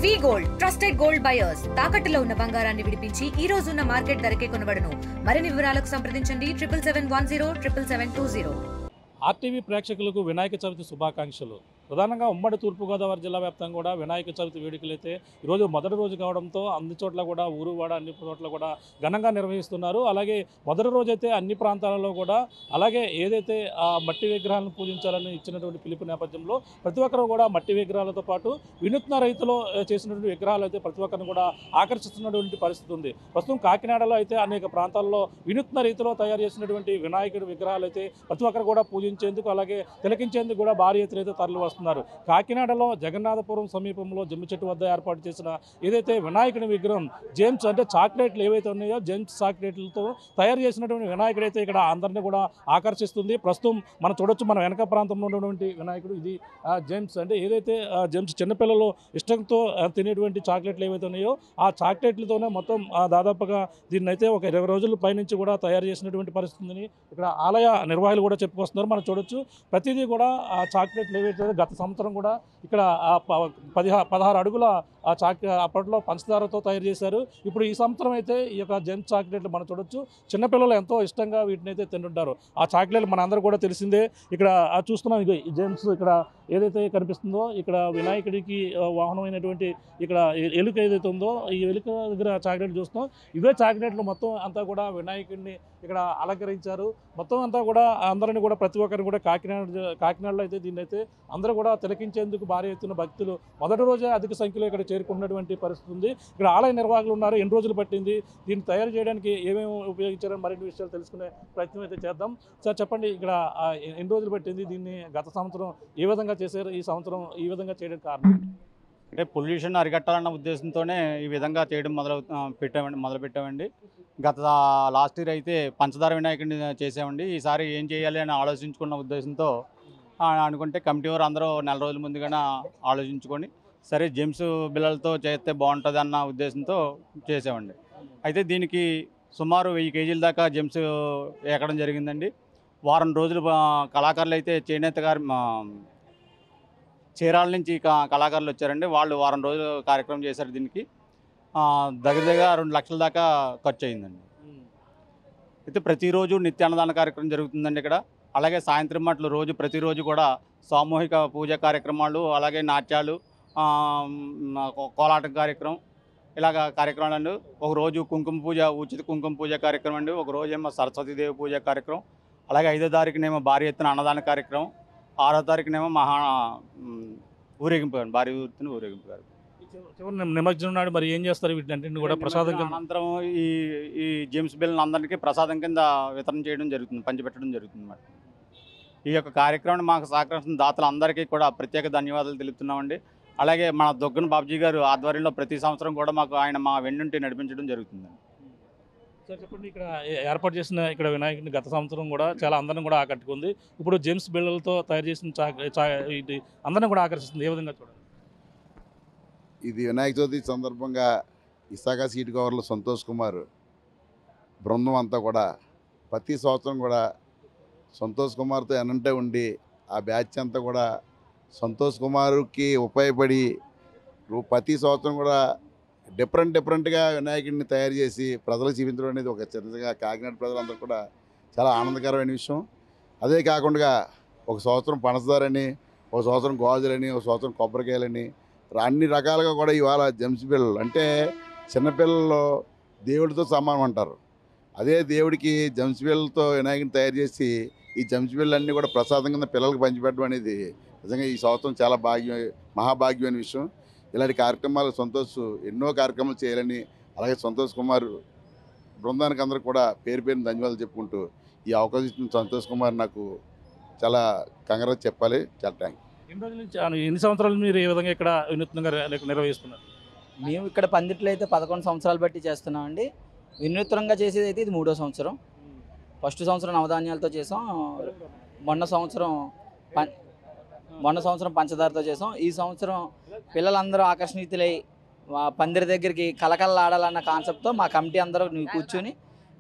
వి gold trusted gold buyers తాకట్టులో ఉన్న బంగారాన్ని విడిపించి ఈ రోజు ఉన్న మార్కెట్ ధరకే కొనబడును. మరిన్ని వివరాలకు సంప్రదించండి 77107720. ఆర్టీవీ ప్రేక్షకులకు వినాయక చవితి శుభాకాంక్షలు. ప్రధానంగా ఉమ్మడి తూర్పుగోదావరి జిల్లా వ్యాప్తంగా కూడా వినాయక చవితి వేడుకలు అయితే ఈరోజు మొదటి రోజు కావడంతో అన్ని చోట్ల కూడా ఊరువాడ అన్ని చోట్ల కూడా ఘనంగా నిర్వహిస్తున్నారు. అలాగే మొదటి రోజైతే అన్ని ప్రాంతాలలో కూడా అలాగే ఏదైతే మట్టి విగ్రహాలను పూజించాలని ఇచ్చినటువంటి పిలుపు నేపథ్యంలో ప్రతి ఒక్కరు కూడా మట్టి విగ్రహాలతో పాటు వినూత్న రైతులో చేసినటువంటి విగ్రహాలు అయితే ప్రతి ఒక్కరిని కూడా ఆకర్షిస్తున్నటువంటి పరిస్థితి ఉంది. ప్రస్తుతం కాకినాడలో అయితే అనేక ప్రాంతాల్లో వినూత్న రీతిలో తయారు చేసినటువంటి వినాయకుడి విగ్రహాలు అయితే ప్రతి ఒక్కరు కూడా పూజించేందుకు అలాగే తిలకించేందుకు కూడా భారీ ఎత్తున అయితే తరలి వస్తున్నారు. కాకినాడలో జగన్నాథపురం సమీపంలో జమ్మి చెట్టు వద్ద ఏర్పాటు చేసిన ఏదైతే వినాయకుడి విగ్రహం జేమ్స్ అంటే చాక్లెట్లు ఏవైతే ఉన్నాయో జేమ్స్ చాక్లెట్లతో తయారు చేసినటువంటి వినాయకుడు అయితే ఇక్కడ అందరినీ కూడా ఆకర్షిస్తుంది. ప్రస్తుతం మనం చూడొచ్చు మన వెనక ప్రాంతంలో ఉన్నటువంటి వినాయకుడు ఇది జేమ్స్ అంటే ఏదైతే జేమ్స్ చిన్నపిల్లలు ఇష్టంతో తినేటువంటి చాక్లెట్లు ఏవైతే ఉన్నాయో ఆ చాక్లెట్లతోనే మొత్తం దాదాపుగా దీన్ని అయితే ఒక 20 రోజుల పైనుంచి కూడా తయారు చేసినటువంటి పరిస్థితిని ఇక్కడ ఆలయ నిర్వాహకులు కూడా చెప్పుకొస్తున్నారు. మనం చూడొచ్చు ప్రతిదీ కూడా ఆ చాక్లెట్లు ఏవైతే గత సంవత్సరం కూడా ఇక్కడ 16 అడుగుల అప్పట్లో పంచదారతో తయారు చేశారు. ఇప్పుడు ఈ సంవత్సరం అయితే ఈ యొక్క జెమ్స్ చాక్లెట్లు మనం చూడొచ్చు చిన్నపిల్లలు ఎంతో ఇష్టంగా వీటిని అయితే తింటుంటారు. ఆ చాక్లెట్లు మనందరూ కూడా తెలిసిందే. ఇక్కడ చూస్తున్నాం ఇది జెమ్స్ ఇక్కడ ఏదైతే కనిపిస్తుందో ఇక్కడ వినాయకుడికి వాహనమైనటువంటి ఇక్కడ ఎలుక ఏదైతే ఉందో ఈ ఎలుక దగ్గర చాక్లెట్లు చూస్తున్నాం. ఇవే చాక్లెట్లు మొత్తం అంతా కూడా వినాయకుడిని ఇక్కడ అలంకరించారు. మొత్తం అంతా కూడా అందరిని కూడా ప్రతి ఒక్కరిని కూడా కాకినాడలో అయితే దీన్ని అయితే అందరూ కూడా తిలకించేందుకు భారీ ఎత్తున భక్తులు మొదటి రోజే అధిక సంఖ్యలో ఇక్కడ చేరుకున్నటువంటి పరిస్థితి ఉంది. ఇక్కడ ఆలయ నిర్వాహకులు ఉన్నారు. ఎన్ని రోజులు పట్టింది దీన్ని తయారు చేయడానికి ఏమేమి ఉపయోగించారని మరిన్ని విషయాలు తెలుసుకునే ప్రయత్నం అయితే చేద్దాం. సార్ చెప్పండి, ఇక్కడ ఎన్ని రోజులు పట్టింది దీన్ని గత సంవత్సరం ఏ విధంగా చేశారు, ఈ సంవత్సరం ఈ విధంగా చేయడానికి కారణం అంటే పొల్యూషన్ అరికట్టాలన్న ఉద్దేశంతోనే ఈ విధంగా చేయడం మొదలు పెట్టామండి. గత లాస్ట్ ఇయర్ అయితే పంచదార వినాయకుడిని చేసామండి. ఈసారి ఏం చేయాలి అని ఆలోచించుకున్న ఉద్దేశంతో అనుకుంటే కమిటీ వారు అందరూ నెల రోజుల ముందుగానే ఆలోచించుకొని సరే జెమ్స్ బిళ్ళలతో చేస్తే బాగుంటుంది అన్న ఉద్దేశంతో చేసామండి. అయితే దీనికి సుమారు 1000 కేజీల దాకా జెమ్స్ ఎక్కడం జరిగిందండి. వారం రోజులు కళాకారులు అయితే చేనేత గారు చీరాల నుంచి కళాకారులు వచ్చారండి. వాళ్ళు వారం రోజులు కార్యక్రమం చేశారు. దీనికి దగ్గర 2 లక్షల దాకా ఖర్చు అయిందండి. అయితే ప్రతిరోజు నిత్యాన్నదాన కార్యక్రమం జరుగుతుందండి ఇక్కడ. అలాగే సాయంత్రం మట్లు ప్రతిరోజు కూడా సామూహిక పూజా కార్యక్రమాలు అలాగే నాట్యాలు కోలాటం కార్యక్రమం ఇలాగ కార్యక్రమాలు. ఒకరోజు కుంకుమ పూజ ఉచిత కుంకుమ పూజ కార్యక్రమం అండి. ఒకరోజు ఏమో సరస్వతీదేవి పూజ కార్యక్రమం. అలాగే 5వ తారీఖునేమో భారీ ఎత్తున అన్నదాన కార్యక్రమం. 6వ తారీఖునేమో ఊరేగింపు భారీ ఎత్తున ఊరేగింపు కార్యక్రమం. నిమజ్జనం నాడు మరి ఏం చేస్తారు వీటిని కూడా ప్రసాదం అనంతరం ఈ జేమ్స్ బిళ్ళని అందరికీ ప్రసాదం కింద వితరణ చేయడం జరుగుతుంది, పంచిపెట్టడం జరుగుతుంది అన్నమాట. ఈ యొక్క కార్యక్రమాన్ని మాకు సహకరిస్తున్న దాతలు అందరికీ కూడా ప్రత్యేక ధన్యవాదాలు తెలుపుతున్నామండి. అలాగే మన దొగ్గన బాబుజీ గారు ఆధ్వర్యంలో ప్రతి సంవత్సరం కూడా ఆయన మా వెన్నుంటి నడిపించడం జరుగుతుందండి. సార్ చెప్పండి, ఇక్కడ ఏర్పాటు చేసిన ఇక్కడ వినాయకుడిని గత సంవత్సరం కూడా చాలా అందరిని కూడా ఆకట్టుకుంది. ఇప్పుడు జేమ్స్ బిళ్ళలతో తయారు చేసిన ఇది అందరిని కూడా ఆకర్షిస్తుంది. ఏ విధంగా చూడండి? ఇది వినాయక చవితి సందర్భంగా విశాఖ సీట్ కవర్లో సంతోష్ కుమార్ బృందం అంతా కూడా ప్రతి సంవత్సరం కూడా సంతోష్ కుమార్తో ఎనంటే ఉండి ఆ బ్యాచ్ అంతా కూడా సంతోష్ కుమార్కి ఉపయోగపడి ప్రతి సంవత్సరం కూడా డిఫరెంట్గా వినాయకుడిని తయారు చేసి ప్రజలకు చూపించడం అనేది ఒక చిన్నగా కాకినాడ ప్రజలందరూ కూడా చాలా ఆనందకరమైన విషయం. అదే కాకుండా ఒక సంవత్సరం పనసదారని, ఒక సంవత్సరం గాజులని, ఒక సంవత్సరం కొబ్బరికాయలని అన్ని రకాలుగా కూడా ఇవాళ జెమ్స్ బిళ్ళలు అంటే చిన్నపిల్లలు దేవుడితో సమానం అంటారు. అదే దేవుడికి జెమ్స్ బిళ్ళలతో వినాయకుడిని తయారు చేసి ఈ జెమ్స్ బిళ్ళలన్నీ కూడా ప్రసాదం కింద పిల్లలకు పంచిపెట్టడం అనేది నిజంగా ఈ సంవత్సరం చాలా మహాభాగ్యమైన విషయం. ఇలాంటి కార్యక్రమాలు సంతోష్ ఎన్నో కార్యక్రమాలు చేయాలని అలాగే సంతోష్ కుమార్ బృందానికి అందరూ కూడా పేరు ధన్యవాదాలు చెప్పుకుంటూ ఈ అవకాశం ఇచ్చిన సంతోష్ కుమార్ నాకు చాలా కంగ్రాట్స్ చెప్పాలి. చాలా థ్యాంక్స్. ఎన్ని సంవత్సరాలు మీరు ఏ విధంగా ఇక్కడ వినూత్నంగా నిర్వహిస్తున్నారు? మేము ఇక్కడ పందిట్లో అయితే 11 సంవత్సరాలు బట్టి చేస్తున్నామండి. వినూత్నంగా చేసేది అయితే ఇది 3వ సంవత్సరం. ఫస్ట్ సంవత్సరం నవధాన్యాలతో చేసాం. మొన్న సంవత్సరం పంచదారతో చేసాం. ఈ సంవత్సరం పిల్లలందరూ ఆకర్షణీయులై పందిరి దగ్గరికి కలకలలాడాలన్న కాన్సెప్ట్తో మా కమిటీ అందరూ కూర్చొని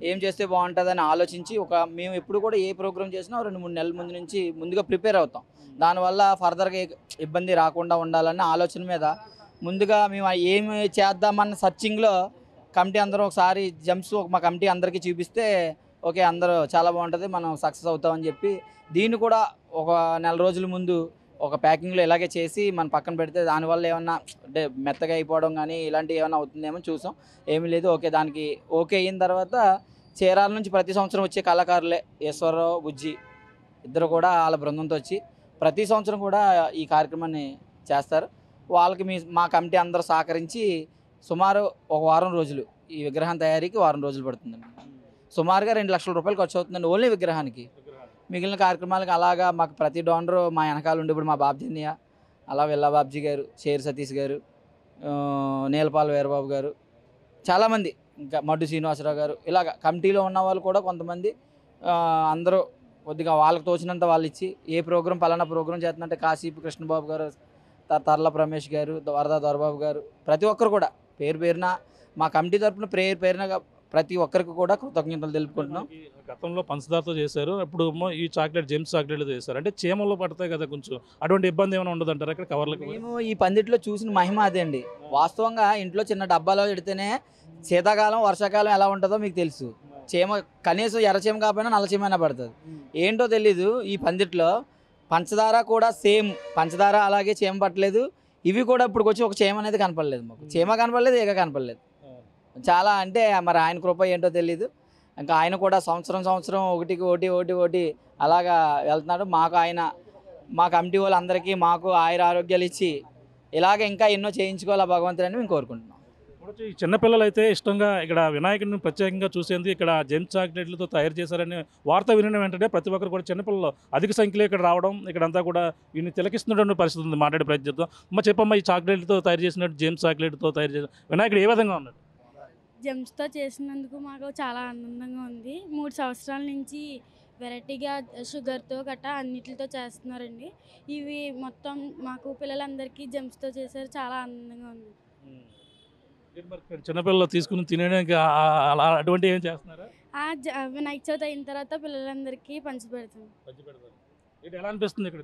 ఏం చేస్తే బాగుంటుందని ఆలోచించి మేము ఎప్పుడు కూడా ఏ ప్రోగ్రామ్ చేసినా 2-3 నెలల ముందు నుంచి ముందుగా ప్రిపేర్ అవుతాం. దానివల్ల ఫర్దర్గా ఇబ్బంది రాకుండా ఉండాలన్న ఆలోచన మీద ముందుగా మేము ఏమి చేద్దామన్న సర్చింగ్లో కమిటీ అందరూ ఒకసారి జంప్స్ మా కమిటీ అందరికీ చూపిస్తే ఓకే అందరూ చాలా బాగుంటుంది, మనం సక్సెస్ అవుతామని చెప్పి దీన్ని కూడా ఒక నెల రోజుల ముందు ఒక ప్యాకింగ్లో ఇలాగే చేసి మన పక్కన పెడితే దానివల్ల ఏమన్నా అంటే మెత్తగా అయిపోవడం కానీ ఇలాంటివి ఏమైనా అవుతుందేమో చూసాం. ఏమీ లేదు. దానికి ఓకే అయిన తర్వాత చీరాల నుంచి ప్రతి సంవత్సరం వచ్చే కళాకారులే ఈశ్వరరావు, బుజ్జి ఇద్దరు కూడా వాళ్ళ బృందంతో వచ్చి ప్రతి సంవత్సరం కూడా ఈ కార్యక్రమాన్ని చేస్తారు. వాళ్ళకి మా కమిటీ అందరూ సహకరించి సుమారు ఒక వారం రోజులు ఈ విగ్రహం తయారీకి వారం రోజులు పడుతుందండి. సుమారుగా 2 లక్షల రూపాయలు ఖర్చు అవుతుందండి ఓన్లీ విగ్రహానికి. మిగిలిన కార్యక్రమాలకు అలాగా మాకు ప్రతి డోనరు మా వెనకాల ఉండి ఇప్పుడు మా బాబ్జీ అన్నయ్య, అలా విల్లా బాబ్జీ గారు, షేర్ సతీష్ గారు, నీలపాల వీరబాబు గారు, చాలామంది, ఇంకా మడ్డు శ్రీనివాసరావు గారు, ఇలాగ కమిటీలో ఉన్న వాళ్ళు కూడా కొంతమంది అందరూ కొద్దిగా వాళ్ళకి తోచినంత వాళ్ళు ఇచ్చి ఏ ప్రోగ్రాం పలానా ప్రోగ్రాం చేస్తున్నట్టే కాశీపు కృష్ణబాబు గారు, తర్ల రమేష్ గారు, వరదా దొరబాబు గారు, ప్రతి ఒక్కరు కూడా పేరు పేరున మా కమిటీ తరఫున పేరున ప్రతి ఒక్కరికి కూడా కృతజ్ఞతలు తెలుపుకుంటున్నాం. గతంలో పంచదారతో చేశారు, ఇప్పుడు ఈ చాక్లెట్ జెమ్స్ చాక్లెట్తో చేశారు. అంటే చీమల్లో పడతాయి కదా, కొంచెం అటువంటి ఇబ్బంది ఏమైనా ఉండదు అంటారు ఇక్కడ కవర్లకు? మేము ఈ పందిట్లో చూసిన మహిమ అదే అండి. వాస్తవంగా ఇంట్లో చిన్న డబ్బాలో పెడితేనే శీతాకాలం వర్షాకాలం ఎలా ఉంటుందో మీకు తెలుసు. చీమ కనీసం ఎర్రచీమ కాకపోయినా నల్లచీమ అయినా పడుతుంది. ఏంటో తెలీదు ఈ పందిట్లో పంచదార కూడా సేమ్ పంచదార అలాగే చీమ పట్టలేదు. ఇవి కూడా ఇప్పుడు వచ్చి ఒక చీమ అనేది కనపడలేదు మాకు. చీమ కనపడలేదు, ఈగ కనపడలేదు. చాలా అంటే మరి ఆయన కృప ఏంటో తెలీదు. ఇంకా ఆయన కూడా సంవత్సరం ఒకటికి ఒకటి అలాగా వెళ్తున్నాడు. మాకు ఆయన మా కమిటీ వాళ్ళందరికీ మాకు ఆరోగ్యాలు ఇచ్చి ఇలాగ ఇంకా ఎన్నో చేయించుకోవాలా భగవంతుడని మేము కోరుకుంటున్నాం. ఈ చిన్నపిల్లలు అయితే ఇష్టంగా ఇక్కడ వినాయకుడిని ప్రత్యేకంగా చూసేందుకు ఇక్కడ జెమ్స్ చాక్లెట్లతో తయారు చేశారని వార్త వినిన వెంటనే ప్రతి ఒక్కరు కూడా చిన్నపిల్లలు అధిక సంఖ్యలో ఇక్కడ రావడం, ఇక్కడంతా కూడా వీళ్ళని తిలకిస్తున్నటువంటి పరిస్థితి ఉంది. మాట్లాడే ప్రయత్నిద్దాం. చెప్పమ్మా, ఈ చాక్లెట్లతో తయారు చేసినట్టు జెమ్స్ చాక్లెట్తో తయారు చేసిన వినాయకుడు ఏ విధంగా ఉన్నాడు? జెమ్స్తో చేసినందుకు మాకు చాలా ఆనందంగా ఉంది. 3 సంవత్సరాల నుంచి వెరైటీగా షుగర్తో గట్టా అన్నిటితో చేస్తున్నారండి. ఇవి మొత్తం మాకు పిల్లలందరికీ జెమ్స్తో చేశారు, చాలా ఆనందంగా ఉంది. చిన్నపిల్లలు తీసుకుని తినడానికి అలా అటువంటి ఏం చేస్తున్నారా? వినాయక చవితి అయిన తర్వాత పిల్లలందరికీ పంచిపెడతాం. ఎలా అనిపిస్తుంది ఇక్కడ?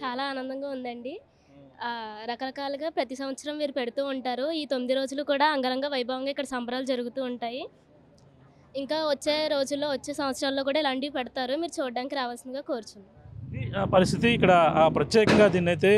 చాలా ఆనందంగా ఉందండి. రకరకాలుగా ప్రతి సంవత్సరం వీరు పెడుతూ ఉంటారు. ఈ 9 రోజులు కూడా అంగరంగ వైభవంగా ఇక్కడ సంబరాలు జరుగుతూ ఉంటాయి. ఇంకా వచ్చే రోజుల్లో వచ్చే సంవత్సరాల్లో కూడా ఇలాంటివి పెడతారు. మీరు చూడడానికి రావాల్సిందిగా కోరుచున్నాం. పరిస్థితి ఇక్కడ ప్రత్యేకంగా దీన్ని అయితే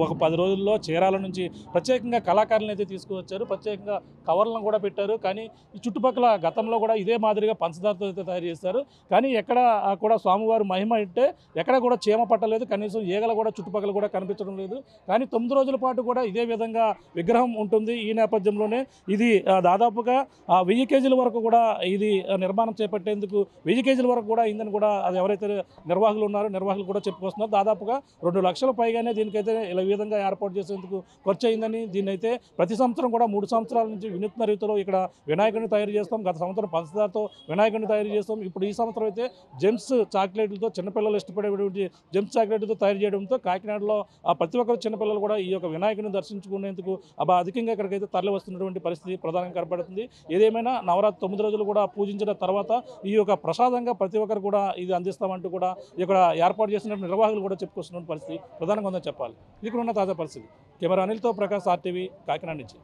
ఒక 10 రోజుల్లో చీరాల నుంచి ప్రత్యేకంగా కళాకారులను అయితే తీసుకువచ్చారు. ప్రత్యేకంగా కవర్లను కూడా పెట్టారు. కానీ ఈ చుట్టుపక్కల గతంలో కూడా ఇదే మాదిరిగా పంచదారతో అయితే తయారు చేస్తారు. కానీ ఎక్కడ కూడా స్వామివారి మహిమ అంటే ఎక్కడ కూడా చీమ పట్టలేదు, కనీసం ఈగలు కూడా చుట్టుపక్కల కూడా కనిపించడం లేదు. కానీ 9 రోజుల పాటు కూడా ఇదే విధంగా విగ్రహం ఉంటుంది. ఈ నేపథ్యంలోనే ఇది దాదాపుగా 1000 కేజీల వరకు కూడా ఇది నిర్మాణం చేపట్టేందుకు 1000 కేజీల వరకు కూడా అయిందని కూడా అది ఎవరైతే నిర్వాహకులు ఉన్నారో నిర్వాహకులు కూడా చెప్పుకొస్తున్నారు. దాదాపుగా 2 లక్షల పైగానే దీనికైతే ఇలా ఈ విధంగా ఏర్పాటు చేసేందుకు ఖర్చు అయిందని, దీన్ని అయితే ప్రతి సంవత్సరం కూడా 3 సంవత్సరాల నుంచి వినూత్న రీతిలో ఇక్కడ వినాయకుడిని తయారు చేస్తాం. గత సంవత్సరం పంచదారతో వినాయకుడిని తయారు చేస్తాం. ఇప్పుడు ఈ సంవత్సరం అయితే జెమ్స్ చాక్లెట్లతో చిన్నపిల్లలు ఇష్టపడేటువంటి జెమ్స్ చాక్లెట్తో తయారు చేయడంతో కాకినాడలో ప్రతి ఒక్కరు చిన్నపిల్లలు కూడా ఈ యొక్క వినాయకుడిని దర్శించుకునేందుకు అధికంగా ఇక్కడికైతే తరలి వస్తున్నటువంటి పరిస్థితి ప్రధానంగా కనపడుతుంది. ఏదేమైనా నవరాత్రి 9 రోజులు కూడా పూజించిన తర్వాత ఈ యొక్క ప్రసాదంగా ప్రతి ఒక్కరు కూడా ఇది అందిస్తామంటూ కూడా ఇక్కడ ఏర్పాటు చేసిన నిర్వాహకులు కూడా చెప్పుకొస్తున్న పరిస్థితి ప్రధానంగా ఉందని చెప్పాలి. ఇక్కడ ఉన్న తాజా పరిస్థితి. కెమెరా అనిల్తో ప్రకాష్, RTV, కాకినాడ నుంచి.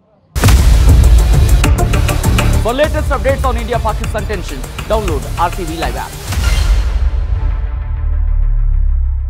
For latest updates on India-Pakistan tensions, download RTV Live app.